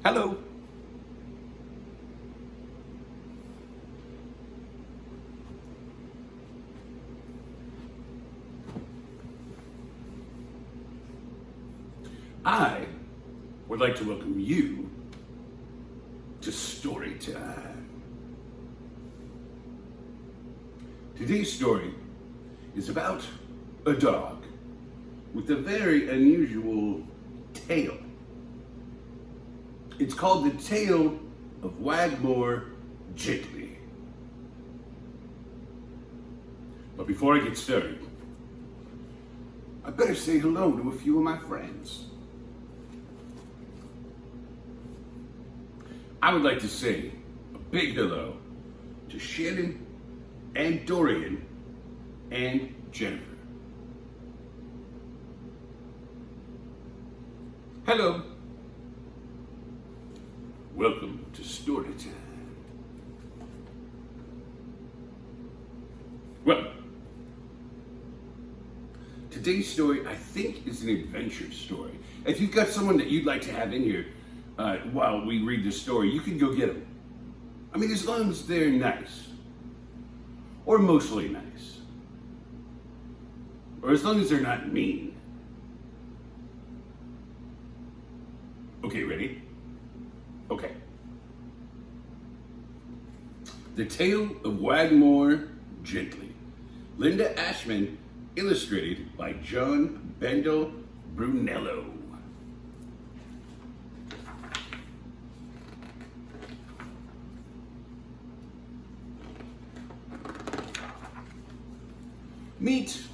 Hello. I would like to welcome you to Storytime. Today's story is about a dog with a very unusual tale. It's called the Tale of Wagmore Gently. But before I get started, I better say hello to a few of my friends. I would like to say a big hello to Shannon and Dorian and Jennifer. Hello. Welcome to Storytime. Well, today's story, I think, is an adventure story. If you've got someone that you'd like to have in here while we read the story, you can go get them. I mean, as long as they're nice. Or mostly nice. Or as long as they're not mean. Okay, ready? Okay. The Tale of Wagmore Gently. Linda Ashman, illustrated by John Bendall-Brunello. Meet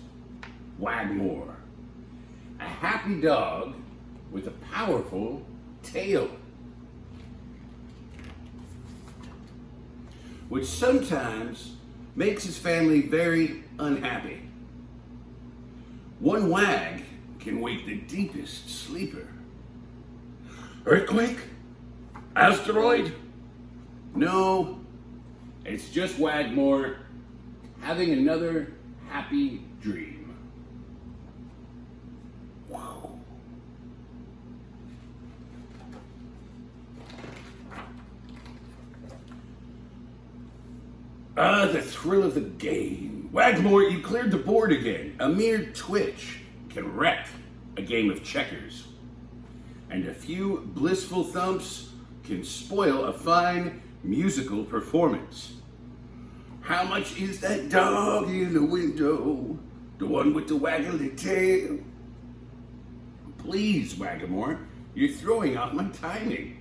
Wagmore, a happy dog with a powerful tail, which sometimes makes his family very unhappy. One wag can wake the deepest sleeper. Earthquake? Asteroid? No, it's just Wagmore having another happy dream. Wow. The thrill of the game. Wagmore, you cleared the board again. A mere twitch can wreck a game of checkers. And a few blissful thumps can spoil a fine musical performance. How much is that dog in the window? The one with the waggly tail? Please, Wagmore, you're throwing off my timing.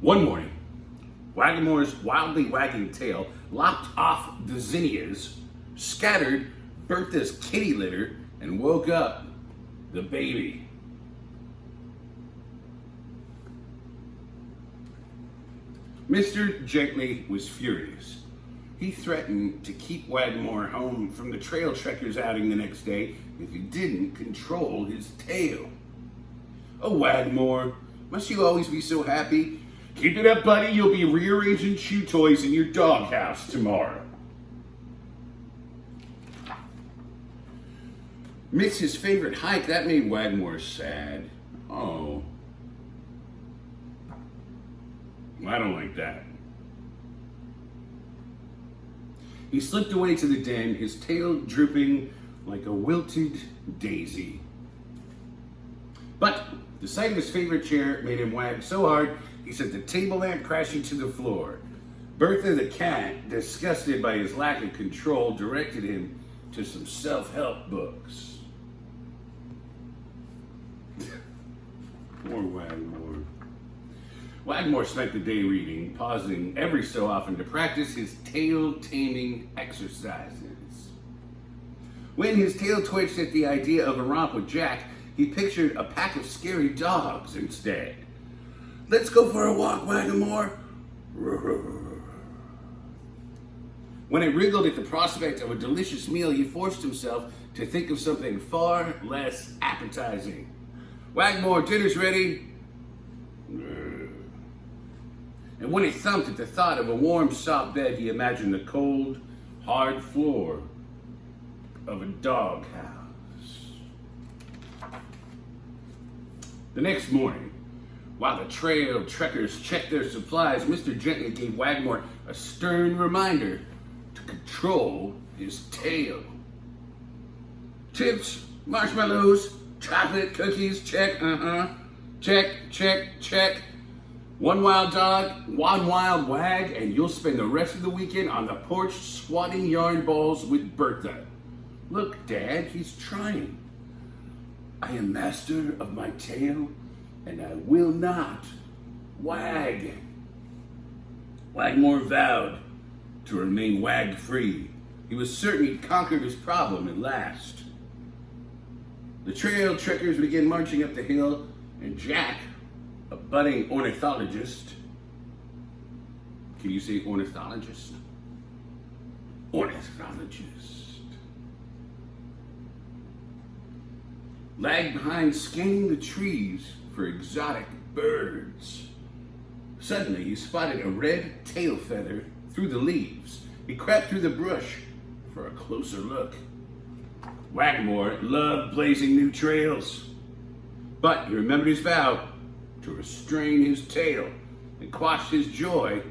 One morning, Wagmore's wildly wagging tail lopped off the zinnias, scattered Bertha's kitty litter, and woke up the baby. Mr. Gently was furious. He threatened to keep Wagmore home from the trail trekkers outing the next day if he didn't control his tail. Oh, Wagmore, must you always be so happy? Keep it up, buddy. You'll be rearranging chew toys in your doghouse tomorrow. Miss his favorite hike. That made Wagmore sad. Oh. I don't like that. He slipped away to the den, his tail drooping like a wilted daisy. But the sight of his favorite chair made him wag so hard, he sent the table lamp crashing to the floor. Bertha the cat, disgusted by his lack of control, directed him to some self-help books. Poor Wagmore. Wagmore spent the day reading, pausing every so often to practice his tail-taming exercises. When his tail twitched at the idea of a romp with Jack, he pictured a pack of scary dogs instead. Let's go for a walk, Wagmore. When it wriggled at the prospect of a delicious meal, he forced himself to think of something far less appetizing. Wagmore, dinner's ready. And when he thumped at the thought of a warm, soft bed, he imagined the cold, hard floor of a doghouse. The next morning, while the trail trekkers checked their supplies, Mr. Gently gave Wagmore a stern reminder to control his tail. Chips, marshmallows, chocolate, cookies, check, check. One wild dog, one wild wag, and you'll spend the rest of the weekend on the porch swatting yarn balls with Bertha. Look, Dad, he's trying. I am master of my tail, and I will not wag. Wagmore vowed to remain wag-free. He was certain he'd conquered his problem at last. The trail trekkers began marching up the hill, and Jack, a budding ornithologist, can you say ornithologist? Ornithologist. Lagged behind, scanning the trees for exotic birds. Suddenly, he spotted a red tail feather through the leaves. He crept through the brush for a closer look. Wagmore loved blazing new trails, but he remembered his vow to restrain his tail and quash his joy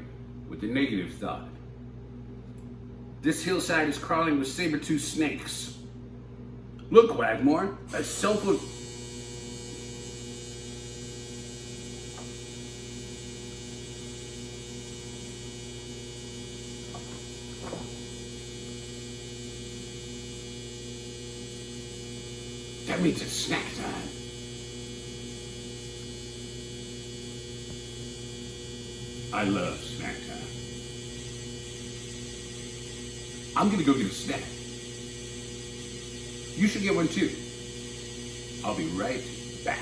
with the negative thought. This hillside is crawling with saber-toothed snakes. Look, Wagmore, a self-. That means it's snack time. I love snack time. I'm gonna go get a snack. You should get one too. I'll be right back.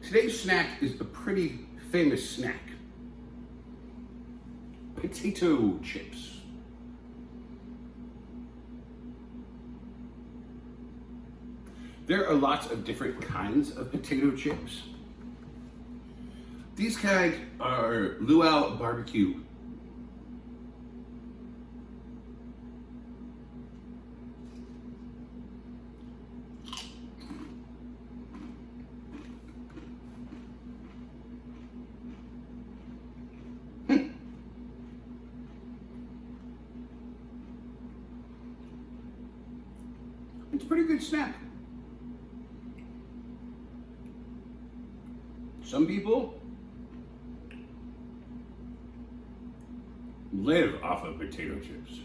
Today's snack is a pretty famous snack. Potato chips. There are lots of different kinds of potato chips. These kind are luau barbecue. It's a pretty good snack. Some people live off of potato chips.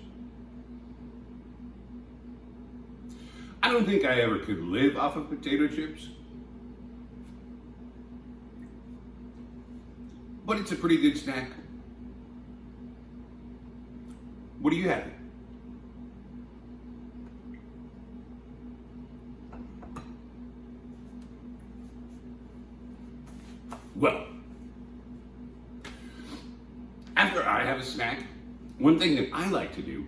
I don't think I ever could live off of potato chips, but it's a pretty good snack. What do you have? Well, after I have a snack, one thing that I like to do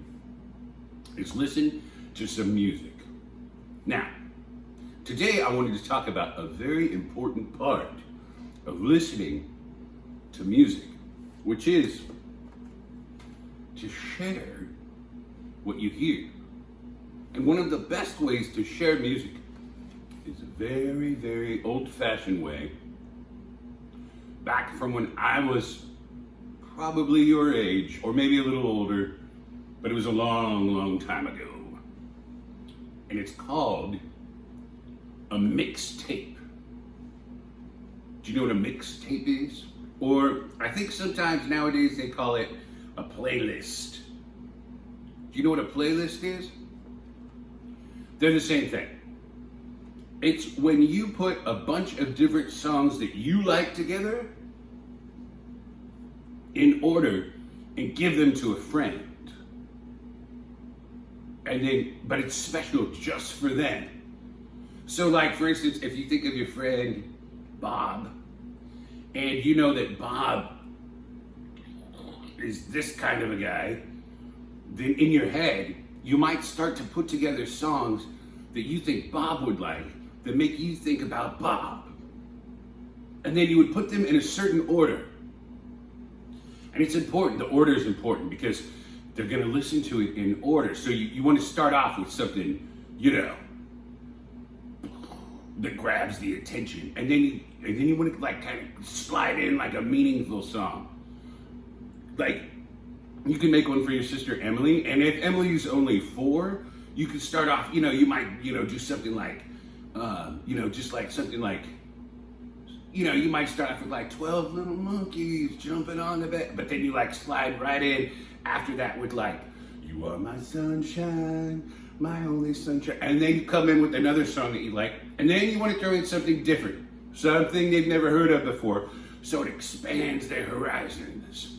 is listen to some music. Now, today I wanted to talk about a very important part of listening to music, which is to share what you hear. And one of the best ways to share music is a very, very old-fashioned way, back from when I was probably your age, or maybe a little older, but it was a long, long time ago. And it's called a mixtape. Do you know what a mixtape is? Or I think sometimes nowadays they call it a playlist. Do you know what a playlist is? They're the same thing. It's when you put a bunch of different songs that you like together in order and give them to a friend. but it's special just for them. So like, for instance, if you think of your friend Bob, and you know that Bob is this kind of a guy, then in your head, you might start to put together songs that you think Bob would like, that make you think about Bob. And then you would put them in a certain order. And it's important, the order is important, because they're gonna listen to it in order. So you want to start off with something, that grabs the attention. And then you want to like kind of slide in like a meaningful song. Like, you can make one for your sister Emily, and if Emily's only 4, you can start off, you might, do something like, just like something like, you might start off with like 12 little monkeys jumping on the bed, but then you like slide right in after that with like, you are my sunshine, my only sunshine, and then you come in with another song that you like, and then you want to throw in something different, something they've never heard of before, so it expands their horizons.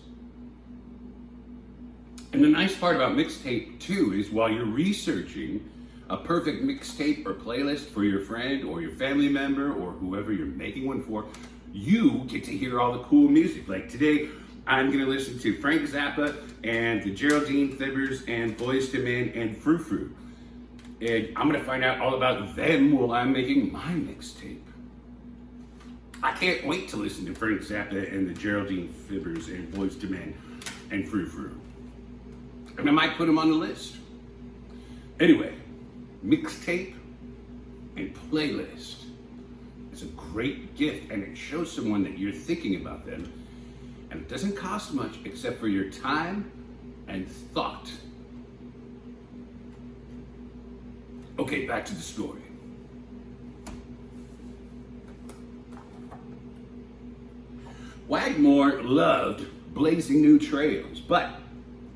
And the nice part about mixtape too is while you're researching a perfect mixtape or playlist for your friend or your family member or whoever you're making one for, you get to hear all the cool music. Like today, I'm gonna listen to Frank Zappa and the Geraldine Fibbers and Boyz II Men and Frou Frou. And I'm gonna find out all about them while I'm making my mixtape. I can't wait to listen to Frank Zappa and the Geraldine Fibbers and Boyz II Men and Frou Frou. And I might put them on the list. Anyway, mixtape and playlist is a great gift, and it shows someone that you're thinking about them, and it doesn't cost much except for your time and thought. Okay, back to the story. Wagmore loved blazing new trails, but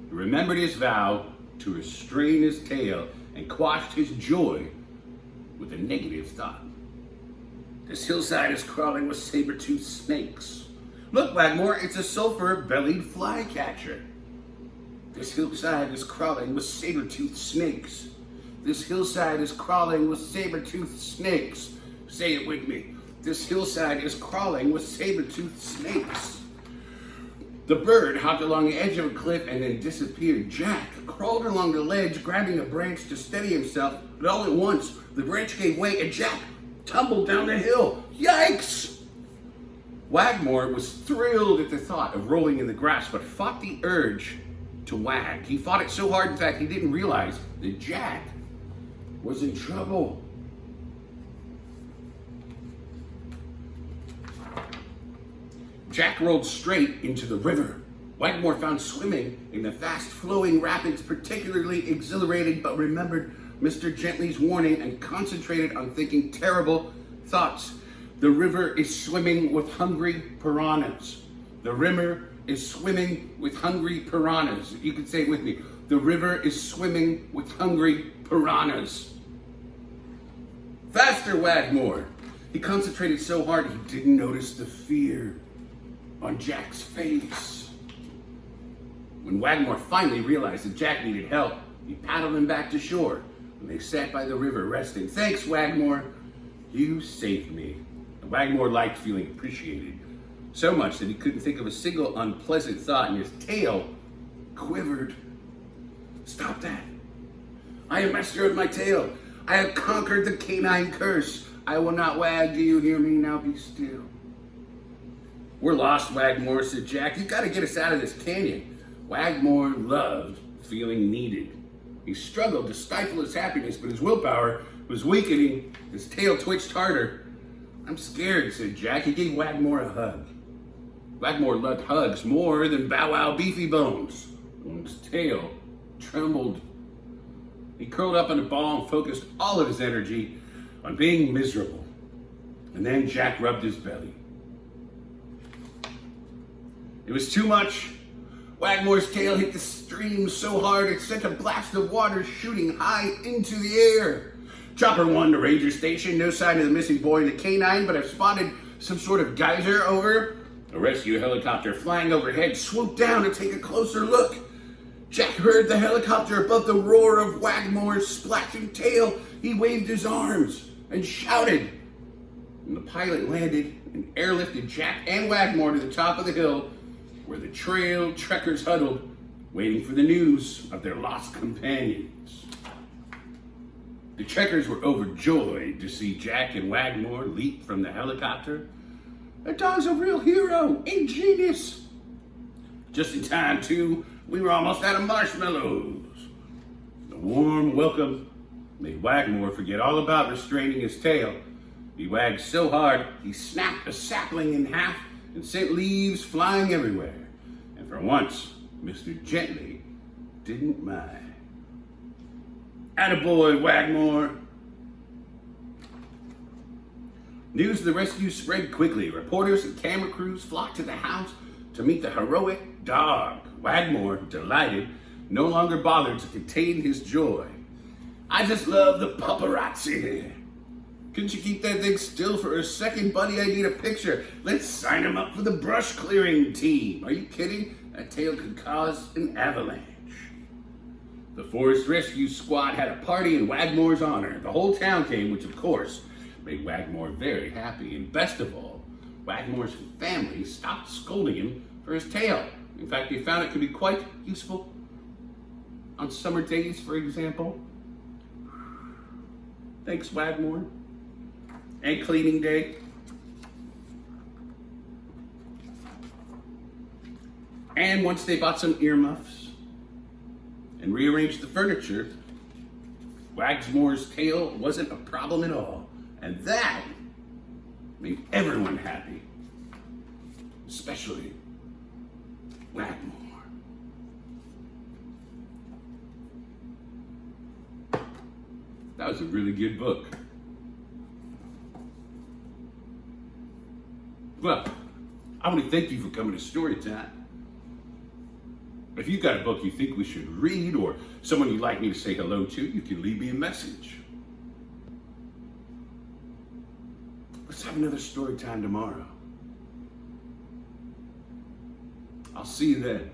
he remembered his vow to restrain his tail and quashed his joy with a negative thought. This hillside is crawling with saber-toothed snakes. Look, Wagmore, it's a sulfur-bellied flycatcher. This hillside is crawling with saber-toothed snakes. This hillside is crawling with saber-toothed snakes. Say it with me. This hillside is crawling with saber-toothed snakes. The bird hopped along the edge of a cliff and then disappeared. Jack crawled along the ledge, grabbing a branch to steady himself, but all at once, the branch gave way and Jack tumbled down the hill. Yikes! Wagmore was thrilled at the thought of rolling in the grass, but fought the urge to wag. He fought it so hard, in fact, he didn't realize that Jack was in trouble. Jack rolled straight into the river. Wagmore found swimming in the fast-flowing rapids particularly exhilarating, but remembered Mr. Gently's warning and concentrated on thinking terrible thoughts. The river is swimming with hungry piranhas. The river is swimming with hungry piranhas. You can say it with me. The river is swimming with hungry piranhas. Faster, Wagmore. He concentrated so hard he didn't notice the fear on Jack's face. When Wagmore finally realized that Jack needed help, he paddled him back to shore, and they sat by the river resting. Thanks, Wagmore. You saved me. And Wagmore liked feeling appreciated so much that he couldn't think of a single unpleasant thought, and his tail quivered. Stop that. I am master of my tail. I have conquered the canine curse. I will not wag. Do you hear me? Now be still. We're lost, Wagmore, said Jack. You gotta get us out of this canyon. Wagmore loved feeling needed. He struggled to stifle his happiness, but his willpower was weakening. His tail twitched harder. I'm scared, said Jack. He gave Wagmore a hug. Wagmore loved hugs more than Bow Wow Beefy Bones. And his tail trembled. He curled up in a ball and focused all of his energy on being miserable. And then Jack rubbed his belly. It was too much. Wagmore's tail hit the stream so hard it sent a blast of water shooting high into the air. Chopper 1 to Ranger Station. No sign of the missing boy in the canine, but I've spotted some sort of geyser over. A rescue helicopter flying overhead swooped down to take a closer look. Jack heard the helicopter above the roar of Wagmore's splashing tail. He waved his arms and shouted. And the pilot landed and airlifted Jack and Wagmore to the top of the hill where the trail trekkers huddled, waiting for the news of their lost companions. The trekkers were overjoyed to see Jack and Wagmore leap from the helicopter. "That dog's a real hero, ingenious." Just in time, too, we were almost out of marshmallows. The warm welcome made Wagmore forget all about restraining his tail. He wagged so hard, he snapped a sapling in half and sent leaves flying everywhere. And for once, Mr. Gently didn't mind. "Attaboy, Wagmore." News of the rescue spread quickly. Reporters and camera crews flocked to the house to meet the heroic dog. Wagmore, delighted, no longer bothered to contain his joy. "I just love the paparazzi." "Couldn't you keep that thing still for a second, buddy? I need a picture. Let's sign him up for the brush clearing team." "Are you kidding? That tail could cause an avalanche." The forest rescue squad had a party in Wagmore's honor. The whole town came, which of course made Wagmore very happy. And best of all, Wagmore's family stopped scolding him for his tail. In fact, they found it could be quite useful on summer days, for example. Thanks, Wagmore. And cleaning day. And once they bought some earmuffs and rearranged the furniture, Wagmore's tail wasn't a problem at all. And that made everyone happy, especially Wagmore. That was a really good book. Well, I want to thank you for coming to Storytime. If you've got a book you think we should read or someone you'd like me to say hello to, you can leave me a message. Let's have another story time tomorrow. I'll see you then.